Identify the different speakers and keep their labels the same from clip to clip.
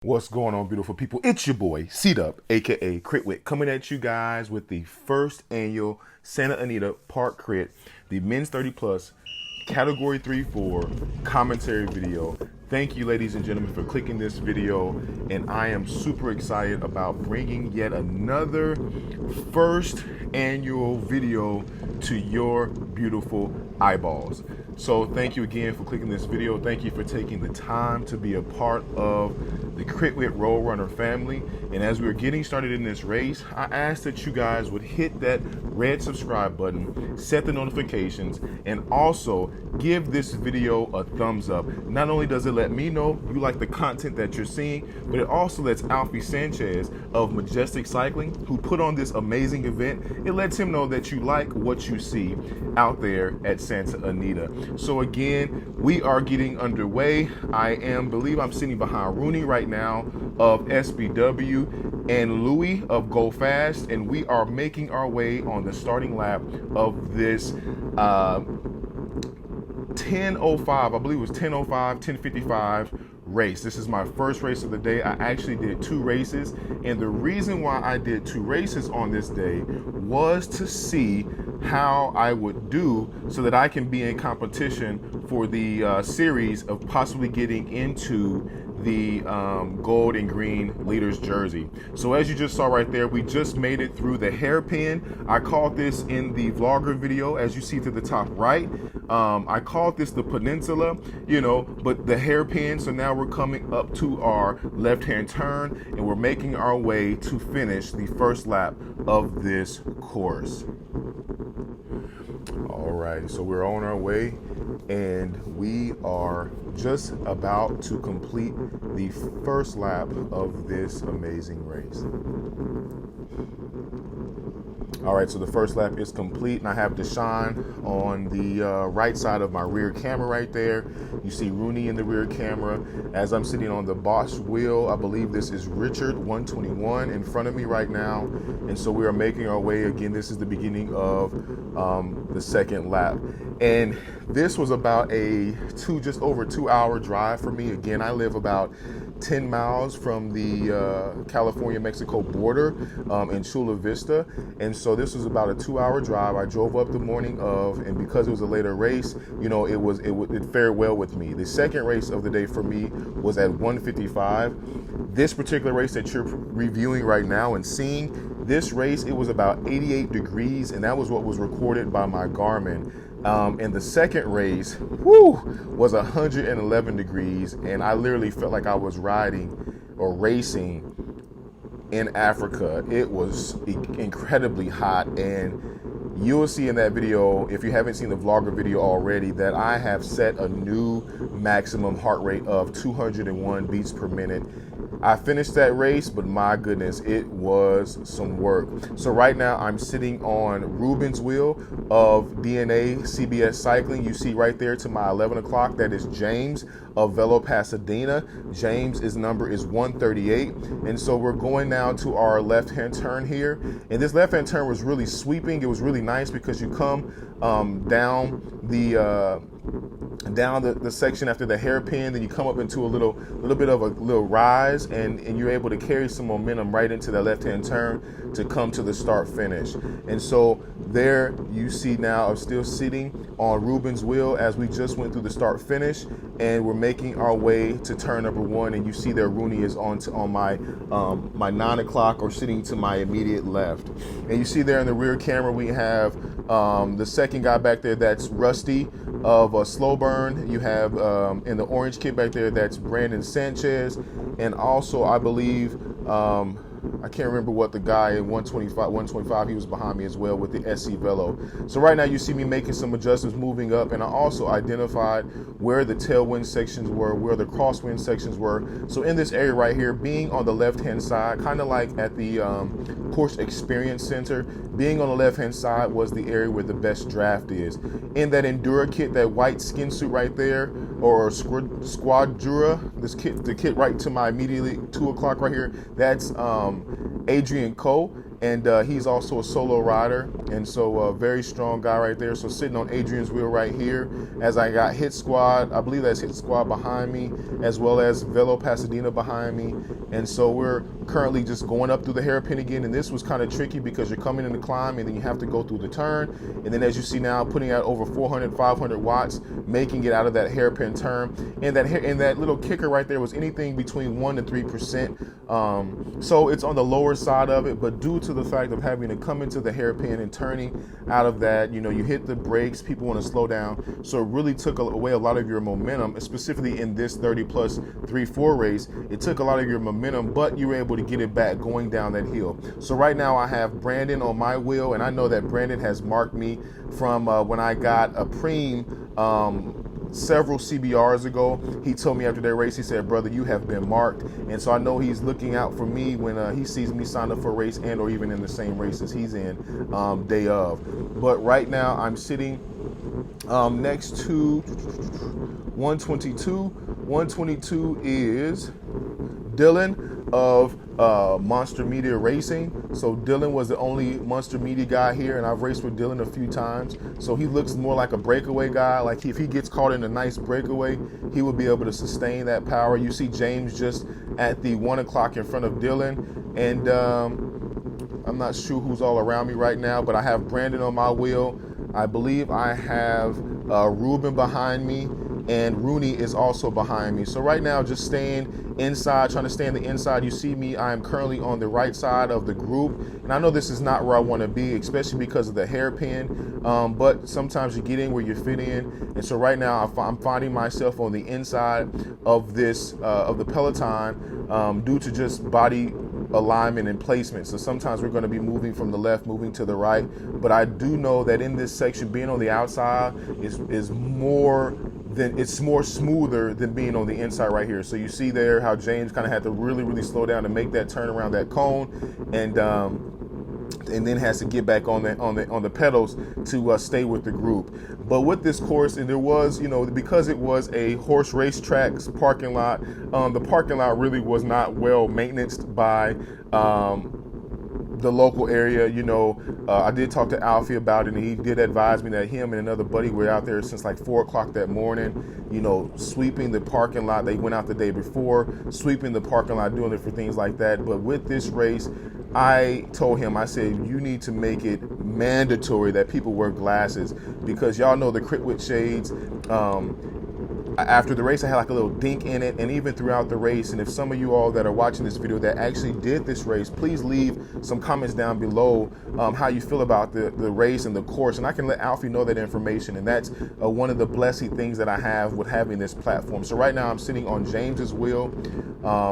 Speaker 1: What's going on, beautiful people? It's your boy, C-Dub, aka Whit, coming at you guys with the first annual Santa Anita Park Crit, the men's 30 plus, category 3-4 commentary video. Thank you, ladies and gentlemen, for clicking this video, and I am super excited about bringing yet another first annual video to your beautiful eyeballs. So thank you again for clicking this video. Thank you for taking the time to be a part of the Whit Road Runner family. And as we're getting started in this race, I ask that you guys would hit that red subscribe button, set the notifications, and also give this video a thumbs up. Not only does it let me know you like the content that you're seeing, but it also lets Alfie Sanchez of Majestic Cycling, who put on this amazing event, it lets him know that you like what you see out there at Santa Anita. So again, we are getting underway. Believe I'm sitting behind Rooney right now of SBW and Louis of Go Fast, and we are making our way on the starting lap of this 10:05, I believe it was 10:05, 10:55 race. This is my first race of the day. I actually did two races, and the reason why I did two races on this day was to see how I would do so that I can be in competition for the series of possibly getting into the gold and green leaders jersey. So as you just saw right there, we just made it through the hairpin. I called this in the vlogger video, as you see to the top right. I called this the peninsula, but the hairpin. So now we're coming up to our left-hand turn, and we're making our way to finish the first lap of this course. All right, so we're on our way, and we are just about to complete the first lap of this amazing race. All right, so the first lap is complete, and I have Deshaun on the right side of my rear camera right there. You see Rooney in the rear camera. As I'm sitting on the Bosch wheel, I believe this is Richard 121 in front of me right now. And so we are making our way. Again, this is the beginning of the second lap. And this was about a just over 2-hour drive for me. Again, I live about 10 miles from the California-Mexico border in Chula Vista. And so this was about a 2-hour drive. I drove up the morning of, and because it was a later race, it fared well with me. The second race of the day for me was at 1:55. This particular race that you're reviewing right now and seeing, this race, it was about 88 degrees, and that was what was recorded by my Garmin. And the second race, was 111 degrees, and I literally felt like I was riding or racing in Africa. It was incredibly hot, and you will see in that video, if you haven't seen the vlogger video already, that I have set a new maximum heart rate of 201 beats per minute. I finished that race, but my goodness, it was some work. So right now I'm sitting on Ruben's wheel of DNA CBS Cycling. You see right there to my 11 o'clock, that is James of VELO Pasadena. James' number is 138. And so we're going now to our left-hand turn here. And this left-hand turn was really sweeping. It was really nice because you come down the section after the hairpin, then you come up into a little bit of a little rise, and you're able to carry some momentum right into that left-hand turn to come to the start finish. And so there you see now I'm still sitting on Ruben's wheel as we just went through the start finish, and we're making our way to turn number 1. And you see there Rooney is on my 9 o'clock, or sitting to my immediate left. And you see there in the rear camera we have the second guy back there, that's Rusty of Slow Burn. You have in the orange kit back there, that's Brandon Sanchez. And also I believe I can't remember what the guy in 125, he was behind me as well with the SC VELO. So right now you see me making some adjustments, moving up, and I also identified where the tailwind sections were, where the crosswind sections were. So in this area right here, being on the left-hand side, kind of like at the Course Experience Center, being on the left-hand side was the area where the best draft is. In that Endura kit, that white skin suit right there, or Squadura, the kit right to my immediately 2 o'clock right here, that's Adrian Cole. and he's also a solo rider, and so a very strong guy right there. So sitting on Adrian's wheel right here, as I got Hit Squad, I believe that's Hit Squad behind me, as well as VELO Pasadena behind me. And so we're currently just going up through the hairpin again, and this was kind of tricky because you're coming in the climb and then you have to go through the turn, and then as you see now, putting out over 400, 500 watts, making it out of that hairpin turn. And that little kicker right there was anything between 1 to 3%. So it's on the lower side of it, but due to the fact of having to come into the hairpin and turning out of that, you hit the brakes, people want to slow down. So it really took away a lot of your momentum, specifically in this 30 plus 3-4 race. It took a lot of your momentum, but you were able to get it back going down that hill. So right now I have Brandon on my wheel, and I know that Brandon has marked me from when I got a preem several CBRs ago. He told me after that race, he said, brother, you have been marked. And so I know he's looking out for me when he sees me signed up for a race and or even in the same race as he's in day of. But right now I'm sitting next to 122. 122 is Dylan of Monster Media Racing. So Dylan was the only Monster Media guy here, and I've raced with Dylan a few times. So he looks more like a breakaway guy. Like if he gets caught in a nice breakaway, he will be able to sustain that power. You see James just at the 1 o'clock in front of Dylan, and I'm not sure who's all around me right now, but I have Brandon on my wheel. I believe I have Ruben behind me, and Rooney is also behind me. So right now, just staying inside, trying to stay on the inside. You see me, I am currently on the right side of the group. And I know this is not where I want to be, especially because of the hairpin, but sometimes you get in where you fit in. And so right now, I'm finding myself on the inside of this, of the peloton, due to just body alignment and placement. So sometimes we're going to be moving from the left, moving to the right. But I do know that in this section, being on the outside is more smoother than being on the inside right here. So you see there how James kind of had to really slow down to make that turn around that cone, and then has to get back on the pedals to stay with the group. But with this course, and there was, because it was a horse racetrack's parking lot, the parking lot really was not well maintained by the local area. I did talk to Alfie about it, and he did advise me that him and another buddy were out there since like 4 o'clock that morning, sweeping the parking lot. They went out the day before, sweeping the parking lot, doing different things like that. But with this race, I told him, I said, you need to make it mandatory that people wear glasses, because y'all know the Critwit shades. After the race, I had like a little dink in it, and even throughout the race. And if some of you all that are watching this video that actually did this race, please leave some comments down below how you feel about the race and the course, and I can let Alfie know that information. And that's one of the blessed things that I have with having this platform. So right now I'm sitting on James's wheel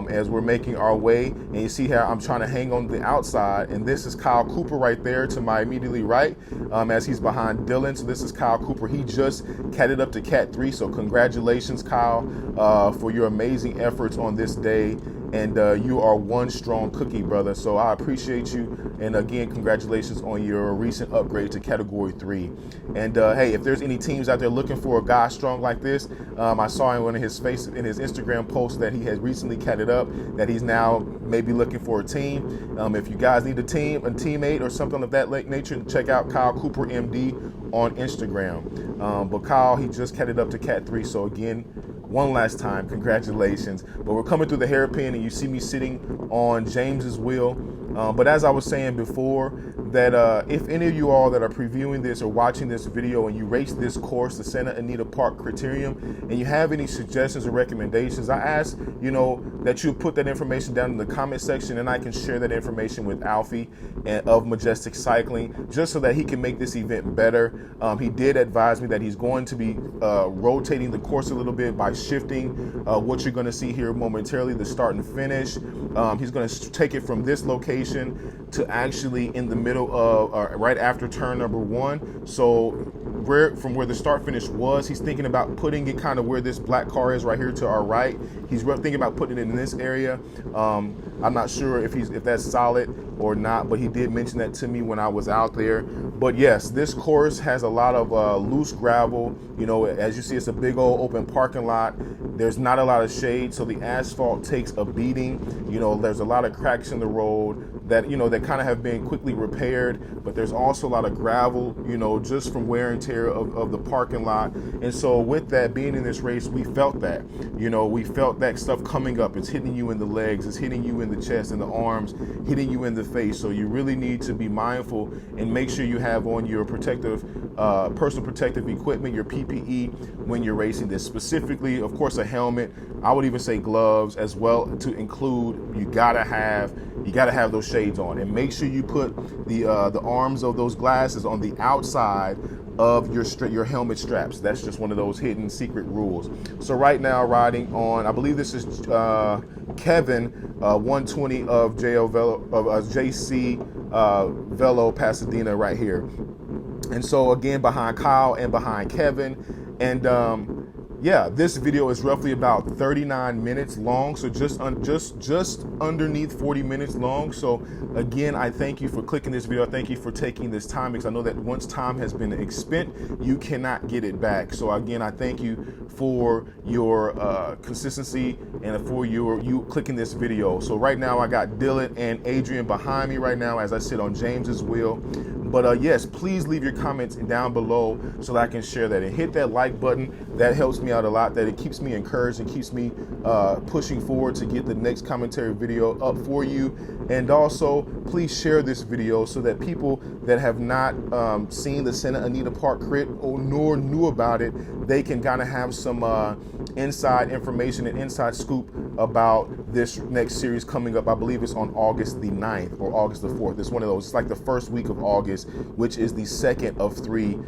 Speaker 1: as we're making our way, and you see how I'm trying to hang on the outside, and this is Kyle Cooper right there to my immediately right, as he's behind Dylan. So this is Kyle Cooper. He just catted up to Cat 3, so congratulations, Kyle, for your amazing efforts on this day. And you are one strong cookie, brother. So I appreciate you. And again, congratulations on your recent upgrade to Category 3. And hey, if there's any teams out there looking for a guy strong like this, I saw in one of his Instagram posts that he has recently catted up, that he's now maybe looking for a team. If you guys need a teammate or something of that nature, check out Kyle Cooper MD on Instagram. But Kyle, he just catted up to Cat 3. So again, one last time, congratulations. But we're coming through the hairpin, and you see me sitting on James's wheel. But as I was saying before, that if any of you all that are previewing this or watching this video and you race this course, the Santa Anita Park Criterium, and you have any suggestions or recommendations, I ask, that you put that information down in the comment section, and I can share that information with Alfie of Majestic Cycling, just so that he can make this event better. He did advise me that he's going to be rotating the course a little bit by shifting what you're going to see here momentarily, the start and finish. He's going to take it from this location to actually in the middle of right after turn number 1. So where the start finish was. He's thinking about putting it kind of where this black car is right here to our right. He's thinking about putting it in this area. I'm not sure if that's solid or not, but he did mention that to me when I was out there. But yes, this course has a lot of loose gravel. You know, as you see, it's a big old open parking lot. There's not a lot of shade, so the asphalt takes a beating. You know, there's a lot of cracks in the road that, you know, that kind of have been quickly repaired, but there's also a lot of gravel, you know, just from wear and tear of the parking lot. And so with that, being in this race, we felt that, you know, we felt that stuff coming up. It's hitting you in the legs, it's hitting you in the chest and the arms, hitting you in the face. So you really need to be mindful and make sure you have on your protective, personal protective equipment, your PPE, when you're racing this. Specifically, of course, a helmet. I would even say gloves as well, to include. You gotta have those shades on, and make sure you put the arms of those glasses on the outside of your helmet straps. That's just one of those hidden secret rules. So right now, riding on, I believe this is Kevin 120 of JC VELO Pasadena right here. And so again, behind Kyle and behind Kevin. And yeah, this video is roughly about 39 minutes long, so just underneath 40 minutes long. So again, I thank you for clicking this video. I thank you for taking this time, because I know that once time has been expended, you cannot get it back. So again, I thank you for your consistency and for you clicking this video. So right now, I got Dylan and Adrian behind me right now as I sit on James's wheel. But yes, please leave your comments down below so that I can share that, and hit that like button. That helps me out a lot. That it keeps me encouraged and keeps me pushing forward to get the next commentary video up for you. And also, please share this video so that people that have not seen the Santa Anita Park crit or nor knew about it, they can kind of have some inside information and inside scoop about this next series coming up. I believe it's on August the 9th or August the 4th. It's one of those. It's like the first week of August, which is the second of 3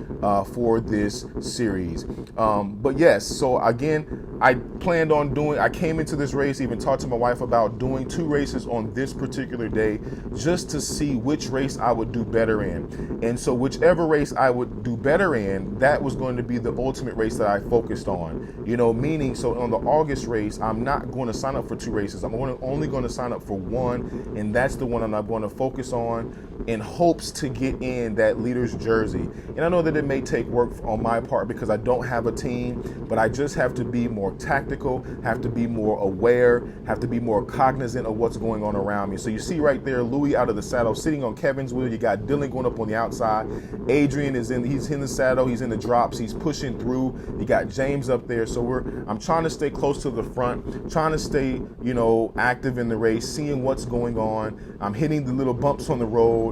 Speaker 1: for this series. But yes, so again, I came into this race, even talked to my wife about doing 2 races on this particular day, just to see which race I would do better in. And so whichever race I would do better in, that was going to be the ultimate race that I focused on, you know, meaning, so on the August race, I'm not going to sign up for 2 races. I'm only going to sign up for 1, and that's the one I'm going to focus on in hopes to get in that leader's jersey. And I know that it may take work on my part because I don't have a team, but I just have to be more tactical, have to be more aware, have to be more cognizant of what's going on around me. So you see right there, Louis out of the saddle, sitting on Kevin's wheel. You got Dylan going up on the outside. Adrian he's in the saddle, he's in the drops, he's pushing through. You got James up there. So I'm trying to stay close to the front, trying to stay, you know, active in the race, seeing what's going on. I'm hitting the little bumps on the road,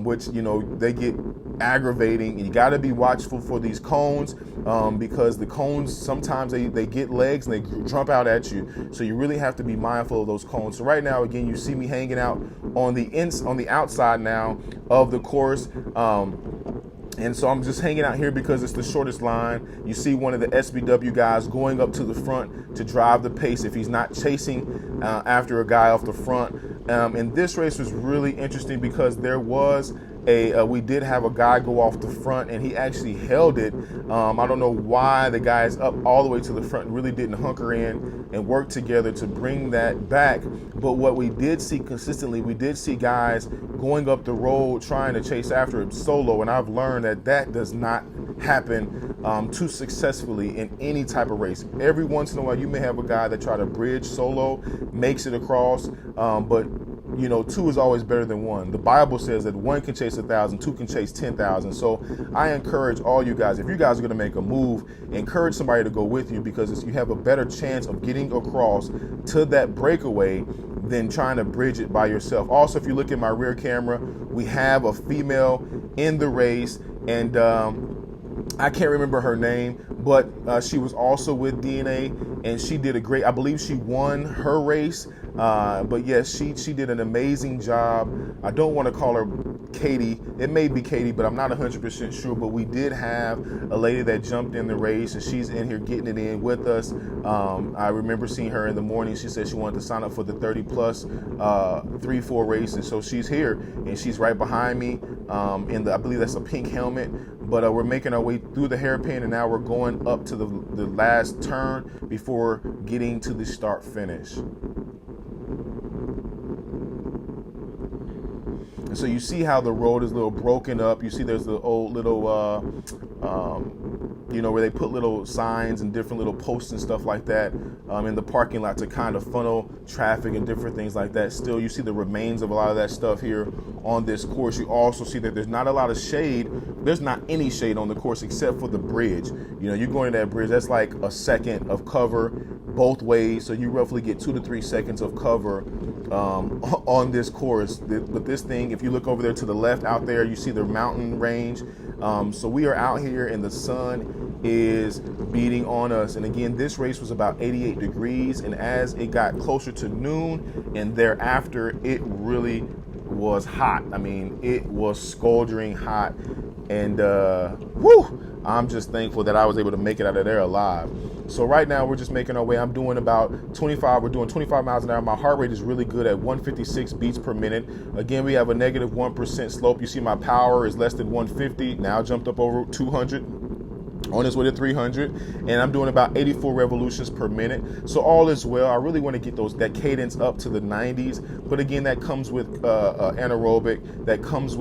Speaker 1: which, you know, they get aggravating, and you got to be watchful for these cones, because the cones sometimes they get legs and they jump out at you, so you really have to be mindful of those cones. So right now, again, you see me hanging out on the outside now of the course, and so I'm just hanging out here because it's the shortest line. You see one of the SBW guys going up to the front to drive the pace if he's not chasing after a guy off the front. And this race was really interesting because there was we did have a guy go off the front, and he actually held it. I don't know why the guys up all the way to the front really didn't hunker in and work together to bring that back. But what we did see consistently, we did see guys going up the road trying to chase after it solo, and I've learned that does not happen too successfully in any type of race. Every once in a while, you may have a guy that try to bridge solo, makes it across, but you know, 2 is always better than 1. The Bible says that 1 can chase 1,000, 2 can chase 10,000. So I encourage all you guys, if you guys are going to make a move, encourage somebody to go with you, because you have a better chance of getting across to that breakaway than trying to bridge it by yourself. Also, if you look at my rear camera, we have a female in the race, and I can't remember her name, but she was also with DNA, and she did a great, I believe she won her race. But yes, she did an amazing job. I don't want to call her Katie. It may be Katie, but I'm not 100% sure. But we did have a lady that jumped in the race, and she's in here getting it in with us. I remember seeing her in the morning. She said she wanted to sign up for the 30 plus 3-4 race, and so she's here, and she's right behind me in the, I believe that's a pink helmet. But we're making our way through the hairpin, and now we're going up to the last turn before getting to the start finish. And so you see how the road is a little broken up. You see there's the old little, where they put little signs and different little posts and stuff like that in the parking lot to kind of funnel traffic and different things like that. Still, you see the remains of a lot of that stuff here on this course. You also see that there's not a lot of shade. There's not any shade on the course except for the bridge. You're going to that bridge, that's like a second of cover both ways. So you roughly get 2 to 3 seconds of cover on this course. But this thing, if you look over there to the left out there, you see the mountain range. So we are out here and the sun is beating on us. And again, this race was about 88 degrees. And as it got closer to noon and thereafter, it really was hot. I mean, it was scalding hot. And I'm just thankful that I was able to make it out of there alive. So right now we're just making our way. I'm doing about 25. We're doing 25 miles an hour. My heart rate is really good at 156 beats per minute. Again, we have a negative 1% slope. You see my power is less than 150. Now jumped up over 200. On its way to 300, and I'm doing about 84 revolutions per minute. So all is well. I really want to get that cadence up to the 90s, but again, that comes with anaerobic. That comes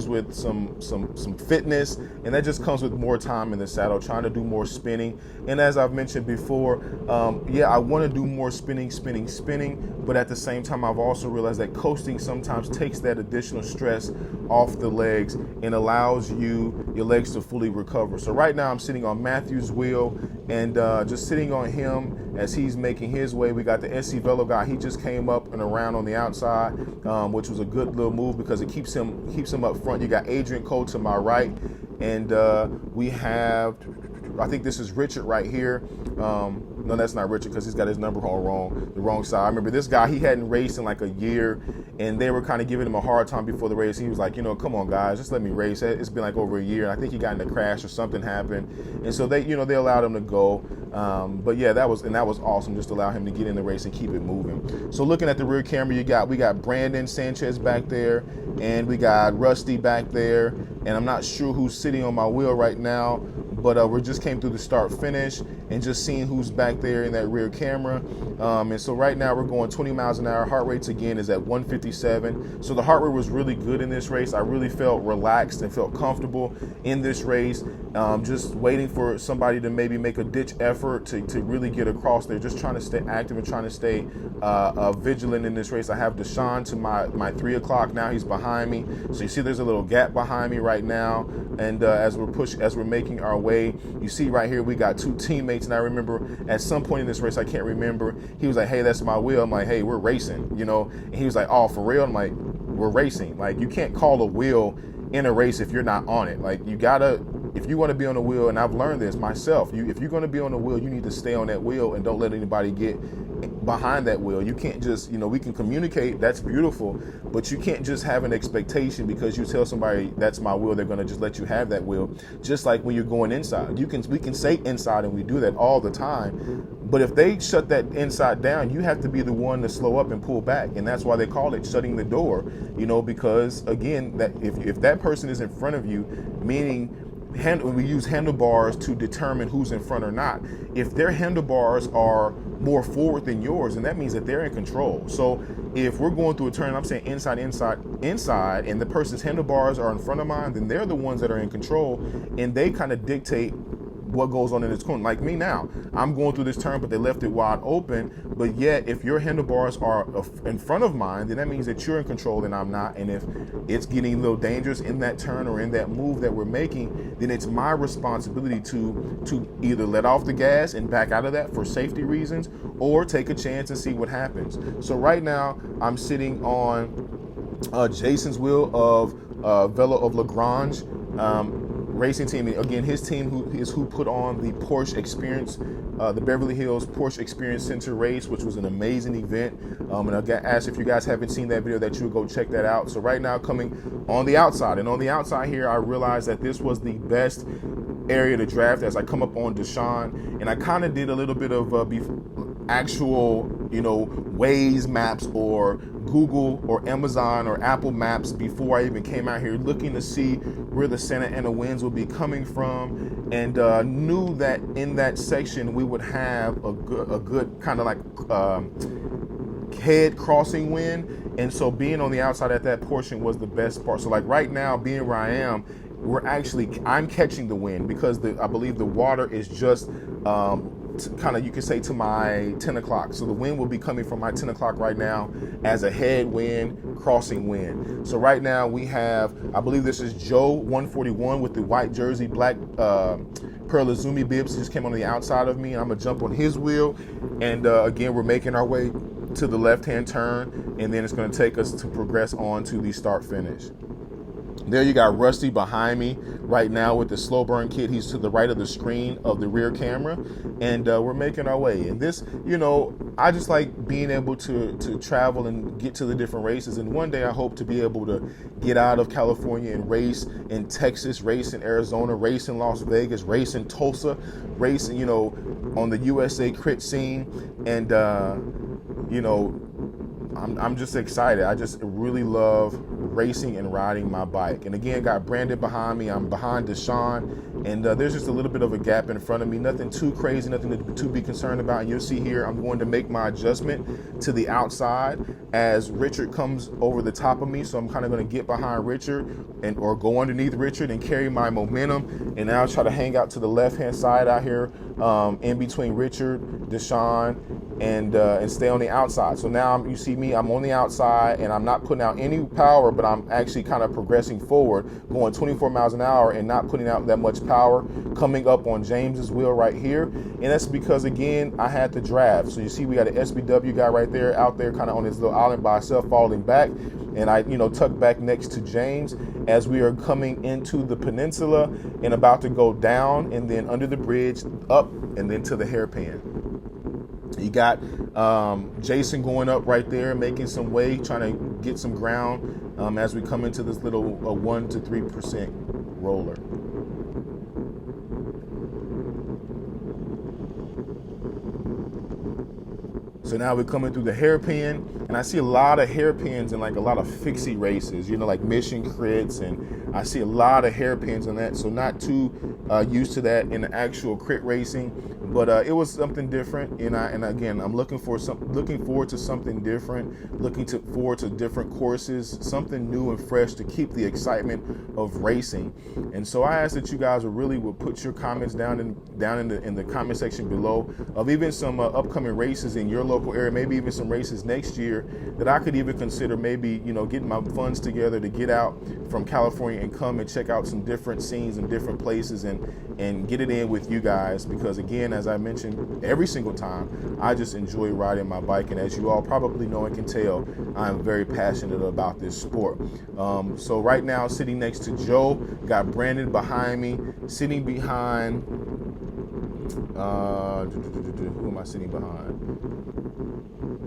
Speaker 1: with some fitness, and that just comes with more time in the saddle, trying to do more spinning. And as I've mentioned before, I want to do more spinning, but at the same time, I've also realized that coasting sometimes takes that additional stress off the legs and allows your legs to fully recover. So right now I'm sitting on Matthew's wheel and just sitting on him as he's making his way. We got the SC VELO guy. He just came up and around on the outside, which was a good little move because it keeps him up front. You got Adrian Cole to my right, and we have, I think this is Richard right here. No, that's not Richard because he's got his number on the wrong side. I remember this guy, he hadn't raced in like a year, and they were kind of giving him a hard time before the race. He was like, come on guys, just let me race. It's been like over a year, and I think he got in a crash or something happened, and so they allowed him to go. But yeah, that was awesome, just to allow him to get in the race and keep it moving. So looking at the rear camera, we got Brandon Sanchez back there, and we got Rusty back there, and I'm not sure who's sitting on my wheel right now, but we just came through the start finish and just seeing who's back there in that rear camera. And so right now we're going 20 miles an hour. Heart rates again is at 157. So the heart rate was really good in this race. I really felt relaxed and felt comfortable in this race. Just waiting for somebody to maybe make a ditch effort to really get across there. Just trying to stay active and trying to stay vigilant in this race. I have Deshaun to my 3 o'clock now. He's behind me. So you see there's a little gap behind me right now. And as we're making our way, you see right here we got 2 teammates. And I remember at some point in this race, I can't remember, he was like, hey, that's my wheel. I'm like, hey, we're racing, And he was like, oh, for real? I'm like, we're racing. Like, you can't call a wheel in a race if you're not on it. Like, if you want to be on the wheel, and I've learned this myself, if you're going to be on the wheel, you need to stay on that wheel and don't let anybody get behind that wheel. You can't just, we can communicate, that's beautiful, but you can't just have an expectation because you tell somebody that's my wheel, they're going to just let you have that wheel. Just like when you're going inside, we can say inside, and we do that all the time, but if they shut that inside down, you have to be the one to slow up and pull back, and that's why they call it shutting the door, because again, that if that person is in front of you, meaning we use handlebars to determine who's in front or not. If their handlebars are more forward than yours, then that means that they're in control. So if we're going through a turn, I'm saying inside, and the person's handlebars are in front of mine, then they're the ones that are in control, and they kind of dictate what goes on in this corner. Like me now, I'm going through this turn, but they left it wide open. But yet, if your handlebars are in front of mine, then that means that you're in control and I'm not. And if it's getting a little dangerous in that turn or in that move that we're making, then it's my responsibility to either let off the gas and back out of that for safety reasons, or take a chance and see what happens. So right now, I'm sitting on Jason's wheel of VELO of Lagrange. racing team. And again, his team who put on the Porsche Experience, the Beverly Hills Porsche Experience Center race, which was an amazing event. And I got asked if you guys haven't seen that video that you would go check that out. So right now, coming on the outside, and on the outside here, I realized that this was the best area to draft as I come up on Deshaun, and I kind of did a little bit of actual, Waze maps or Google or Amazon or Apple Maps before I even came out here, looking to see where the Santa Ana winds would be coming from, and knew that in that section we would have a good kind of like head crossing wind, and so being on the outside at that portion was the best part. So like right now, being where I am, I'm catching the wind because I believe the water is just kind of, you could say, to my 10 o'clock. So the wind will be coming from my 10 o'clock right now as a headwind, crossing wind. So right now we have, I believe this is Joe 141 with the white jersey, black Pearl Izumi bibs. He just came on the outside of me, and I'm gonna jump on his wheel. And again, we're making our way to the left-hand turn, and then it's gonna take us to progress on to the start finish. There you got Rusty behind me right now with the slow burn kit. He's to the right of the screen of the rear camera, and we're making our way. And this, I just like being able to travel and get to the different races. And one day I hope to be able to get out of California and race in Texas, race in Arizona, race in Las Vegas, race in Tulsa, race, on the USA crit scene. And, I'm just excited. I just really love racing and riding my bike. And again, got Brandon behind me. I'm behind Deshaun, and there's just a little bit of a gap in front of me. Nothing too crazy, nothing to be concerned about. And you'll see here, I'm going to make my adjustment to the outside as Richard comes over the top of me. So I'm kind of going to get behind Richard or go underneath Richard and carry my momentum. And now I'll try to hang out to the left-hand side out here in between Richard, Deshaun, and stay on the outside. So now you see me, I'm on the outside, and I'm not putting out any power, but I'm actually kind of progressing forward, going 24 miles an hour and not putting out that much power, coming up on James's wheel right here. And that's because, again, I had to draft. So you see we got an SBW guy right there, out there kind of on his little island by himself, falling back. And I, tuck back next to James as we are coming into the peninsula and about to go down and then under the bridge, up, and then to the hairpin. You got Jason going up right there, making some way, trying to get some ground as we come into this little 1 to 3% roller. So now we're coming through the hairpin, and I see a lot of hairpins and like a lot of fixie races, like mission crits, and I see a lot of hairpins in that. So not too used to that in the actual crit racing, but it was something different. And again, I'm looking forward to something different, forward to different courses, something new and fresh to keep the excitement of racing. And so I ask that you guys would put your comments down in the comment section below of even some upcoming races in your local area, maybe even some races next year that I could even consider maybe, getting my funds together to get out from California and come and check out some different scenes and different places and get it in with you guys. Because again, as I mentioned every single time, I just enjoy riding my bike. And as you all probably know and can tell, I'm very passionate about this sport. So right now, sitting next to Joe, got Brandon behind me, sitting behind, who am I sitting behind?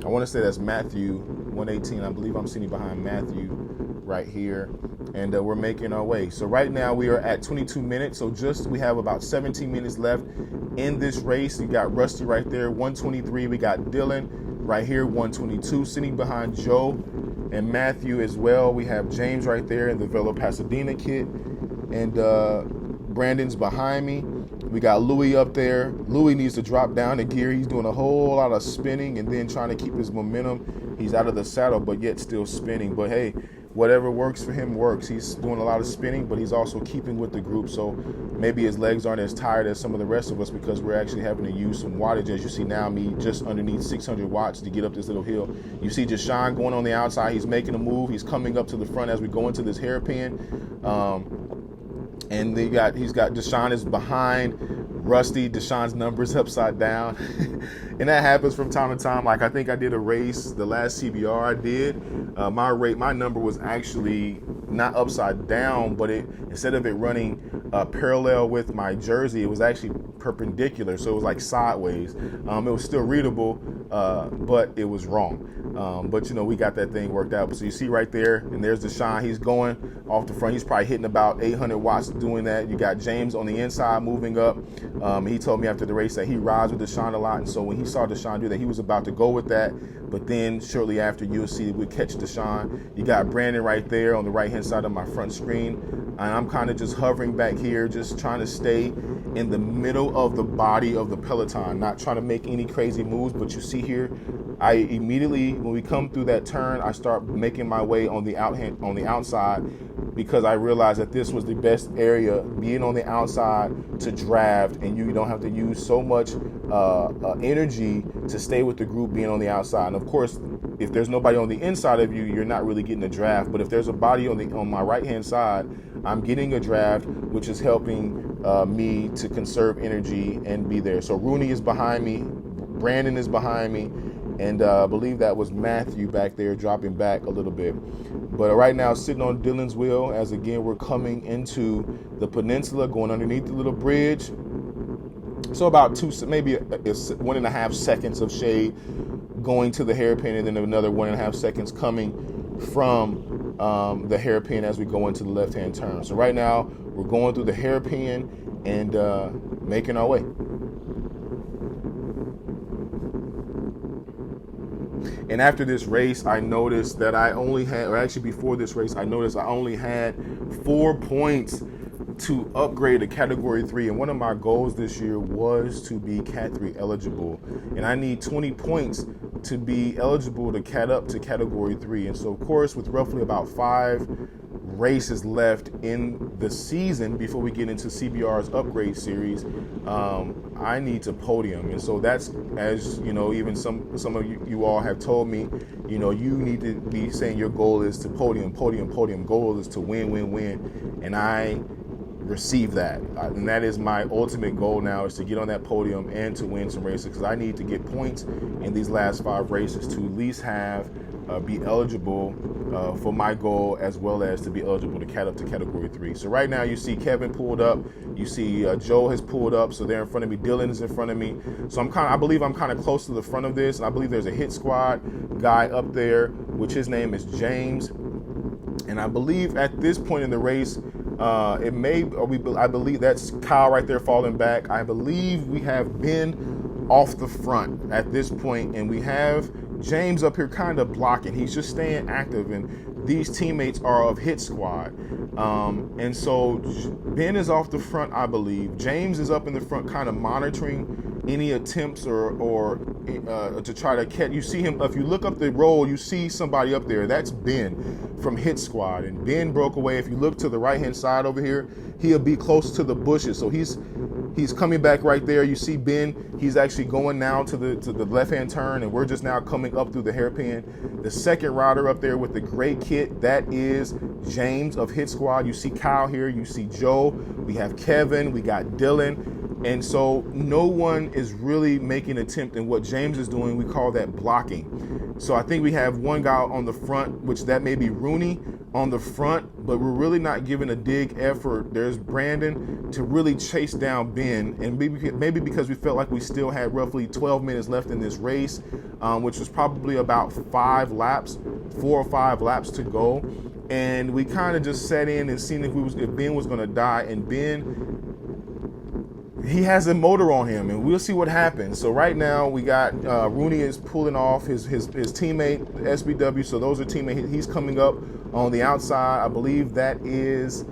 Speaker 1: I want to say that's Matthew 118. I believe I'm sitting behind Matthew right here, and we're making our way. So right now we are at 22 minutes. So we have about 17 minutes left in this race. You got Rusty right there, 123. We got Dylan right here, 122, sitting behind Joe and Matthew as well. We have James right there in the VELO Pasadena kit, and Brandon's behind me. We got Louis up there. Louis needs to drop down the gear. He's doing a whole lot of spinning and then trying to keep his momentum. He's out of the saddle, but yet still spinning. But hey, whatever works for him works. He's doing a lot of spinning, but he's also keeping with the group. So maybe his legs aren't as tired as some of the rest of us because we're actually having to use some wattage. As you see now, me just underneath 600 watts to get up this little hill. You see Deshaun going on the outside. He's making a move. He's coming up to the front as we go into this hairpin. And he's got Deshaun is behind rusty. Deshaun's numbers upside down. And that happens from time to time. Like, I think I did a race, the last CBR I did, my number was actually not upside down, but instead of it running parallel with my jersey, it was actually perpendicular. So it was like sideways. It was still readable, but it was wrong. But we got that thing worked out. So you see right there, and there's Deshaun. He's going off the front. He's probably hitting about 800 watts doing that. You got James on the inside moving up. He told me after the race that he rides with Deshaun a lot. And so when he saw Deshaun do that, he was about to go with that. But then shortly after, you'll see we catch Deshaun. You got Brandon right there on the right-hand side of my front screen. And I'm kind of just hovering back here, just trying to stay in the middle of the body of the peloton, not trying to make any crazy moves. But you see here, I immediately, when we come through that turn, I start making my way on the outside, because I realized that this was the best area, being on the outside, to draft, and you don't have to use so much energy to stay with the group being on the outside. And of course, if there's nobody on the inside of you, you're not really getting a draft. But if there's a body on my right-hand side, I'm getting a draft, which is helping me to conserve energy and be there. So Rooney is behind me, Brandon is behind me, and I believe that was Matthew back there dropping back a little bit. But right now, sitting on Dylan's wheel, as again we're coming into the peninsula, going underneath the little bridge. So about maybe 1.5 seconds of shade going to the hairpin, and then another 1.5 seconds coming from the hairpin as we go into the left-hand turn. So right now, we're going through the hairpin and making our way. And after this race, I noticed that I only had, or actually before this race, I noticed I only had 4 points to upgrade to Category 3. And one of my goals this year was to be Cat 3 eligible. And I need 20 points to be eligible to Cat up to Category 3. And so, of course, with roughly about 5 races left in the season before we get into CBR's upgrade series, I need to podium. And so that's, as you know, even some of you all have told me, you need to be saying your goal is to podium. Goal is to win. And I receive that. And that is my ultimate goal now, is to get on that podium and to win some races, because I need to get points in these last 5 races to at least be eligible for my goal, as well as to be eligible to Cat up to Category 3. So right now you see Kevin pulled up, you see Joe has pulled up, so they're in front of me. Dylan is in front of me. So I believe I'm kind of close to the front of this, and I believe there's a hit squad guy up there, which his name is James. And I believe at this point in the race, I believe that's Kyle right there falling back. I believe we have Ben off the front at this point, and we have James up here kind of blocking. He's just staying active, and these teammates are of hit squad. And so Ben is off the front, I believe. James is up in the front, kind of monitoring any attempts or to try to catch. You see him, if you look up the roll, you see somebody up there. That's Ben from hit squad, and Ben broke away. If you look to the right hand side over here, he'll be close to the bushes. So he's coming back right there. You see Ben, he's actually going now to the left hand turn, and we're just now coming up through the hairpin. The second rider up there with the gray kit, that is James of hit squad. You see Kyle here, you see Joe, we have Kevin, we got Dylan. And so no one is really making an attempt, and what James is doing, we call that blocking. So I think we have one guy on the front, which that may be Rooney on the front, but we're really not giving a dig effort. There's Brandon to really chase down Ben, and maybe because we felt like we still had roughly 12 minutes left in this race, which was probably about 4 or 5 laps to go. And we kind of just sat in and seen if Ben was going to die, and Ben, he has a motor on him, and we'll see what happens. So right now we got Rooney is pulling off his teammate SBW. So those are teammates. He's coming up on the outside. I believe that is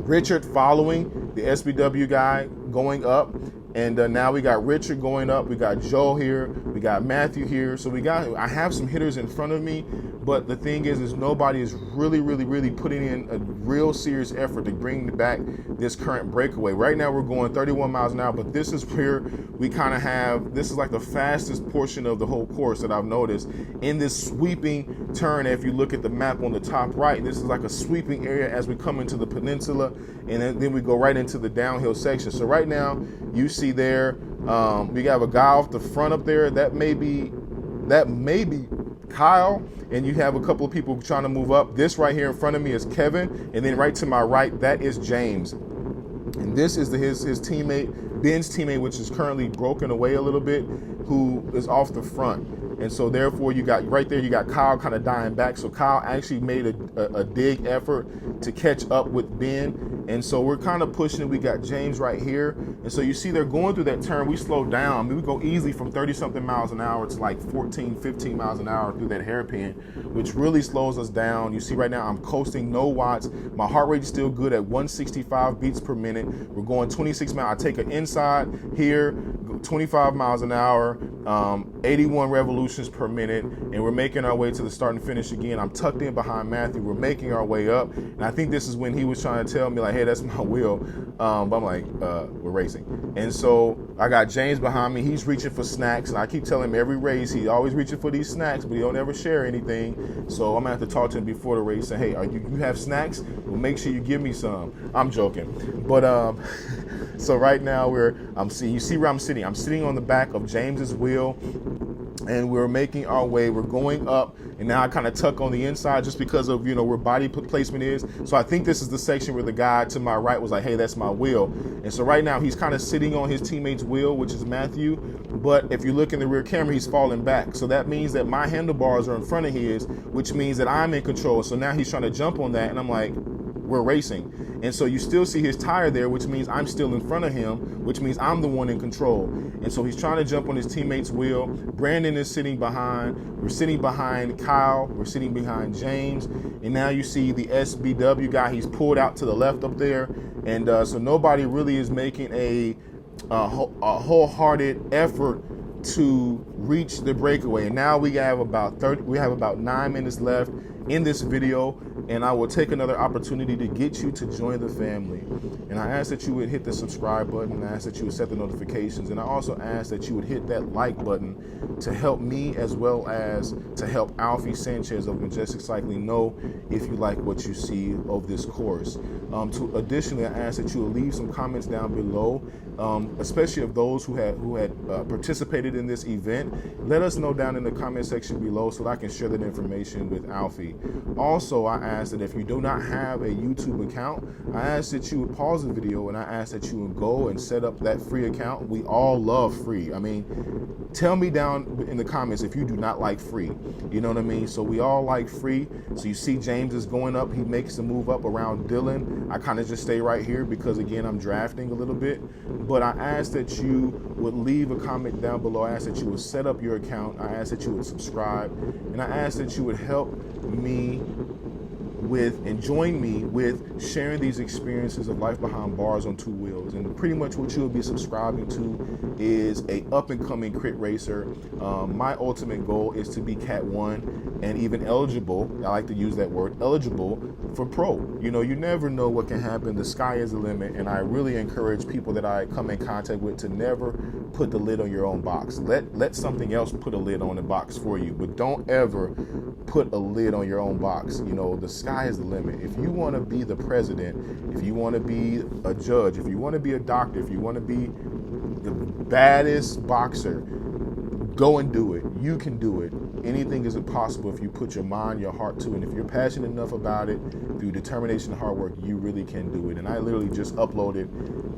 Speaker 1: Richard following the SBW guy going up. And now we got Richard going up. We got Joe here. We got Matthew here. So I have some hitters in front of me, but the thing is nobody is really putting in a real serious effort to bring back this current breakaway. Right now we're going 31 miles an hour, but this is where we kind of have, this is like the fastest portion of the whole course that I've noticed in this sweeping turn. If you look at the map on the top right, this is like a sweeping area as we come into the peninsula, and then we go right into the downhill section. So right now you see there, we have a guy off the front up there. That may be Kyle, and you have a couple of people trying to move up. This right here in front of me is Kevin, and then right to my right, that is James. And this is his teammate, Ben's teammate, which is currently broken away a little bit, who is off the front. And so therefore you got right there, you got Kyle kind of dying back. So Kyle actually made a dig effort to catch up with Ben. And so we're kind of pushing it. We got James right here. And so you see they're going through that turn. We slow down. I mean, we go easily from 30 something miles an hour to like 14, 15 miles an hour through that hairpin, which really slows us down. You see right now I'm coasting, no watts. My heart rate is still good at 165 beats per minute. We're going 26 miles. I take an inside here, 25 miles an hour, 81 revolutions per minute, and we're making our way to the start and finish again. I'm tucked in behind Matthew. We're making our way up, and I think this is when he was trying to tell me like, hey, that's my wheel, but I'm like, we're racing. And so I got James behind me. He's reaching for snacks, and I keep telling him every race he's always reaching for these snacks, but he don't ever share anything. So I'm gonna have to talk to him before the race and say, hey, you have snacks? Well, make sure you give me some. I'm joking, but so right now you see where I'm sitting. I'm sitting on the back of James's wheel, and we're making our way. We're going up, and now I kind of tuck on the inside just because of, where body placement is. So I think this is the section where the guy to my right was like, hey, that's my wheel. And so right now he's kind of sitting on his teammate's wheel, which is Matthew. But if you look in the rear camera, he's falling back. So that means that my handlebars are in front of his, which means that I'm in control. So now he's trying to jump on that, and I'm like, we're racing. And so you still see his tire there, which means I'm still in front of him, which means I'm the one in control. And so he's trying to jump on his teammate's wheel. Brandon is sitting behind. We're sitting behind Kyle. We're sitting behind James. And now you see the SBW guy. He's pulled out to the left up there. And so nobody really is making a wholehearted effort to reach the breakaway. And now we have about 9 minutes left in this video, and I will take another opportunity to get you to join the family. And I ask that you would hit the subscribe button. I ask that you would set the notifications, and I also ask that you would hit that like button to help me as well as to help Alfie Sanchez of Majestic Cycling know if you like what you see of this course. Additionally, I ask that you will leave some comments down below, especially of those who had participated in this event. Let us know down in the comment section below so that I can share that information with Alfie. Also, I ask that if you do not have a YouTube account, I ask that you would pause the video, and I ask that you would go and set up that free account. We all love free. I mean, tell me down in the comments if you do not like free. You know what I mean? So we all like free. So you see James is going up. He makes a move up around Dylan. I kind of just stay right here because, again, I'm drafting a little bit. But I ask that you would leave a comment down below. I ask that you would set up your account. I ask that you would subscribe. And I ask that you would help me with and join me with sharing these experiences of life behind bars on two wheels. And pretty much what you will be subscribing to is a up-and-coming crit racer. My ultimate goal is to be Cat 1 and even eligible, I like to use that word, eligible for pro. You never know what can happen. The sky is the limit, and I really encourage people that I come in contact with to never put the lid on your own box. Let something else put a lid on the box for you, but don't ever put a lid on your own box. The sky is the limit. If you want to be the president, if you want to be a judge, if you want to be a doctor, if you want to be the baddest boxer, go and do it. You can do it. Anything is possible if you put your mind, your heart to it. And if you're passionate enough about it, through determination and hard work, you really can do it. And I literally just uploaded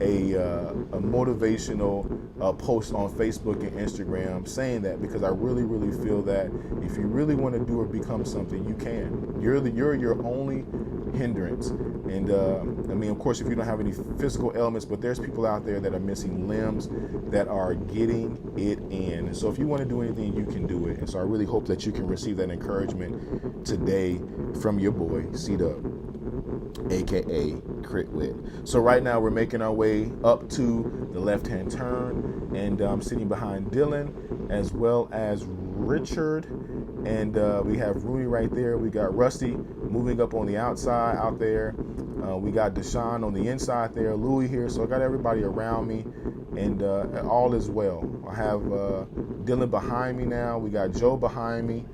Speaker 1: a motivational post on Facebook and Instagram saying that, because I really, really feel that if you really want to do or become something, you can. You're your only hindrance. And I mean, of course, if you don't have any physical ailments, but there's people out there that are missing limbs that are getting it in. And so if you want to do anything, you can do it. And so I really hope that you can receive that encouragement today from your boy, CW. aka Crit Whit. So right now we're making our way up to the left-hand turn, and I'm sitting behind Dylan as well as Richard, and we have Rooney right there. We got Rusty moving up on the outside out there. We got Deshaun on the inside there, Louis here. So I got everybody around me, and all is well. I have Dylan behind me now. We got Joe behind me.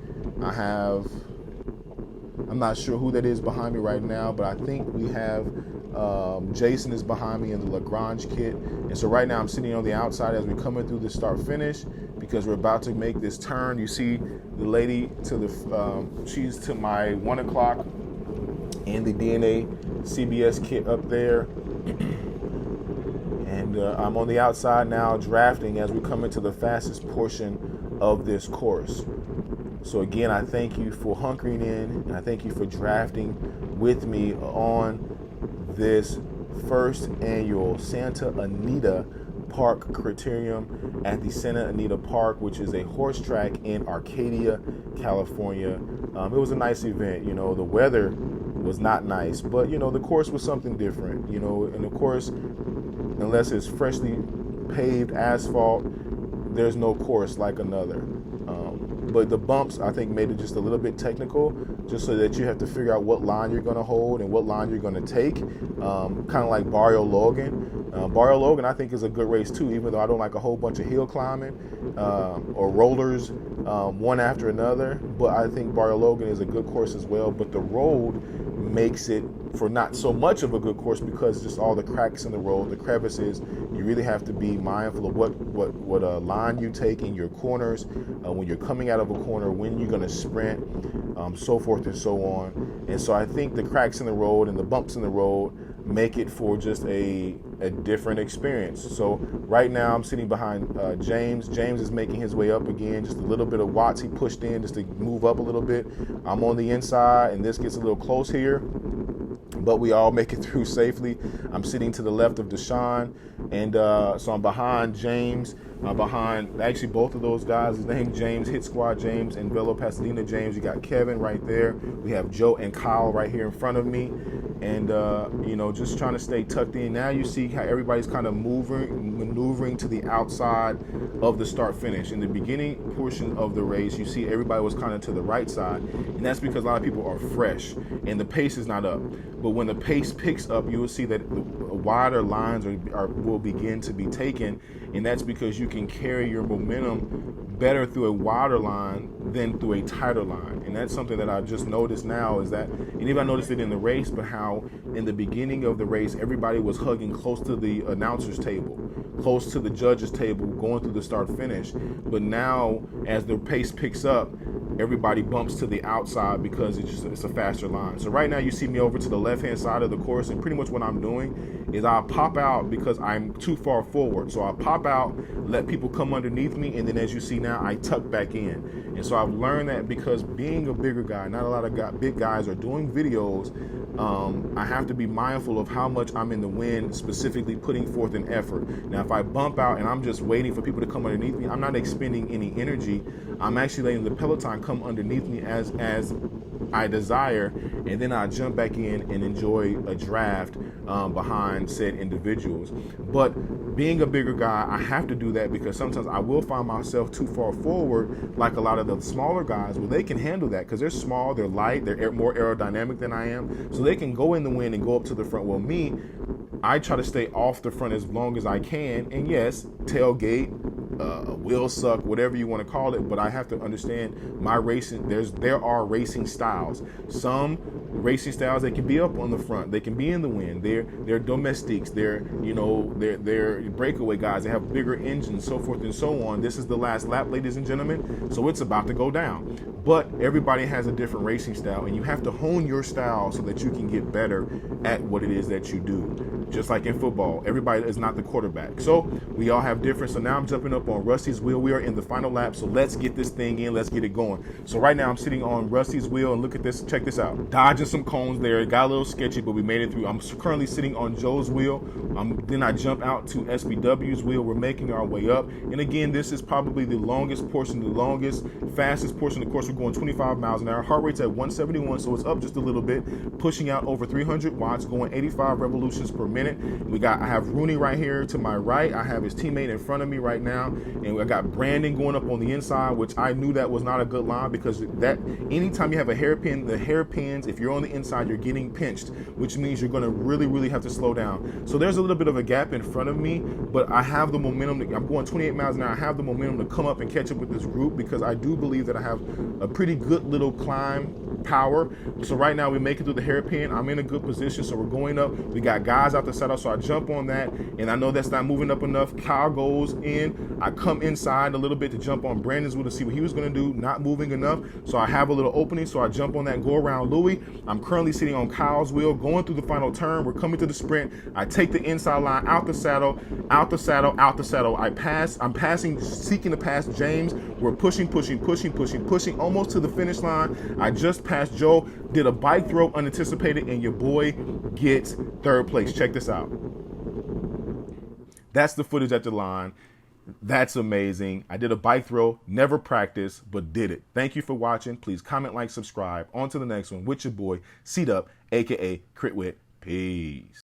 Speaker 1: I'm not sure who that is behind me right now, but I think we have Jason is behind me in the Lagrange kit. And so right now I'm sitting on the outside as we're coming through the start finish, because we're about to make this turn. You see the lady to the, she's to my 1 o'clock in the DNA CBS kit up there. And I'm on the outside now drafting as we come into the fastest portion of this course. So again, I thank you for hunkering in, and I thank you for drafting with me on this first annual Santa Anita Park Criterium at the Santa Anita Park, which is a horse track in Arcadia, California. It was a nice event. You know, the weather was not nice, but you know, the course was something different. You know, and of course, unless it's freshly paved asphalt, there's no course like another. But the bumps, I think, made it just a little bit technical, just so that you have to figure out what line you're going to hold and what line you're going to take, kind of like Barrio Logan. Barrio Logan, I think, is a good race too, even though I don't like a whole bunch of hill climbing or rollers one after another. But I think Barrio Logan is a good course as well. But the road makes it for not so much of a good course, because just all the cracks in the road, the crevices. You really have to be mindful of what line you take in your corners, when you're coming out of a corner, when you're going to sprint, so forth and so on. And so I think the cracks in the road and the bumps in the road make it for just a different experience. So right now I'm sitting behind James. James is making his way up again, just a little bit of watts he pushed in just to move up a little bit. I'm on the inside, and this gets a little close here, but we all make it through safely. I'm sitting to the left of Deshaun, and so I'm behind James. Behind actually both of those guys. His name James, Hit Squad James, and VELO Pasadena James. You got Kevin right there. We have Joe and Kyle right here in front of me, and you know, just trying to stay tucked in. Now you see how everybody's kind of maneuvering to the outside of the start finish. In the beginning portion of the race, you see everybody was kind of to the right side, and that's because a lot of people are fresh and the pace is not up. But when the pace picks up, you will see that wider lines will begin to be taken, and that's because you can carry your momentum better through a wider line than through a tighter line. And that's something that I just noticed now, is that, and even I noticed it in the race, but how in the beginning of the race, everybody was hugging close to the announcer's table, close to the judge's table, going through the start finish. But now, as the pace picks up, everybody bumps to the outside because it's a faster line. So right now you see me over to the left-hand side of the course, and pretty much what I'm doing is I'll pop out because I'm too far forward. So I'll pop out, let people come underneath me, and then as you see now, I tuck back in. And so I've learned that because being a bigger guy, not a lot of big guys are doing videos, I have to be mindful of how much I'm in the wind, specifically putting forth an effort. Now, if I bump out and I'm just waiting for people to come underneath me, I'm not expending any energy. I'm actually letting the peloton come underneath me as I desire, and then I jump back in and enjoy a draft behind said individuals. But being a bigger guy, I have to do that because sometimes I will find myself too far forward, like a lot of the smaller guys. Well, they can handle that because they're small, they're light, they're more aerodynamic than I am, so they can go in the wind and go up to the front. Well, me, I try to stay off the front as long as I can, and yes, tailgate, wheel suck, whatever you want to call it, but I have to understand my racing. There are racing styles. Some racing styles, they can be up on the front, they can be in the wind. They're domestiques, they're breakaway guys. They have bigger engines, so forth and so on. This is the last lap, ladies and gentlemen, so it's about to go down. But everybody has a different racing style, and you have to hone your style so that you can get better at what it is that you do. Just like in football, everybody is not the quarterback. So we all have different. So now I'm jumping up on Rusty's wheel. We are in the final lap, so let's get this thing in. Let's get it going. So right now I'm sitting on Rusty's wheel, and look at this. Check this out. Dodging some cones there. It got a little sketchy, but we made it through. I'm currently sitting on Joe's wheel. Then I jump out to SBW's wheel. We're making our way up. And again, this is probably the longest portion, fastest portion of the course. We're going 25 miles an hour. Heart rate's at 171, so it's up just a little bit, pushing out over 300 watts, going 85 revolutions per minute. I have Rooney right here to my right. I have his teammate in front of me right now. And I got Brandon going up on the inside, which I knew that was not a good line, because that anytime you have a hairpin, the hairpins, if you're on the inside, you're getting pinched, which means you're going to really have to slow down. So there's a little bit of a gap in front of me, but I have the momentum. I'm going 28 miles an hour. I have the momentum to come up and catch up with this group, because I do believe that I have a pretty good little climb power. So right now we make it through the hairpin. I'm in a good position, so we're going up. We got guys out the saddle, so I jump on that, and I know that's not moving up enough. Kyle goes in. I come inside a little bit to jump on Brandon's wheel to see what he was going to do. Not moving enough, so I have a little opening, so I jump on that, go around Louis. I'm currently sitting on Kyle's wheel, going through the final turn. We're coming to the sprint. I take the inside line, out the saddle. I'm passing, seeking to pass James. We're pushing, almost to the finish line. I just passed Joe, did a bike throw unanticipated, and your boy gets third place. Check this out. That's the footage at the line. That's amazing. I did a bike throw, never practiced, but did it. Thank you for watching. Please comment, like, subscribe. On to the next one with your boy, C-Dub, aka Crit Whit. Peace.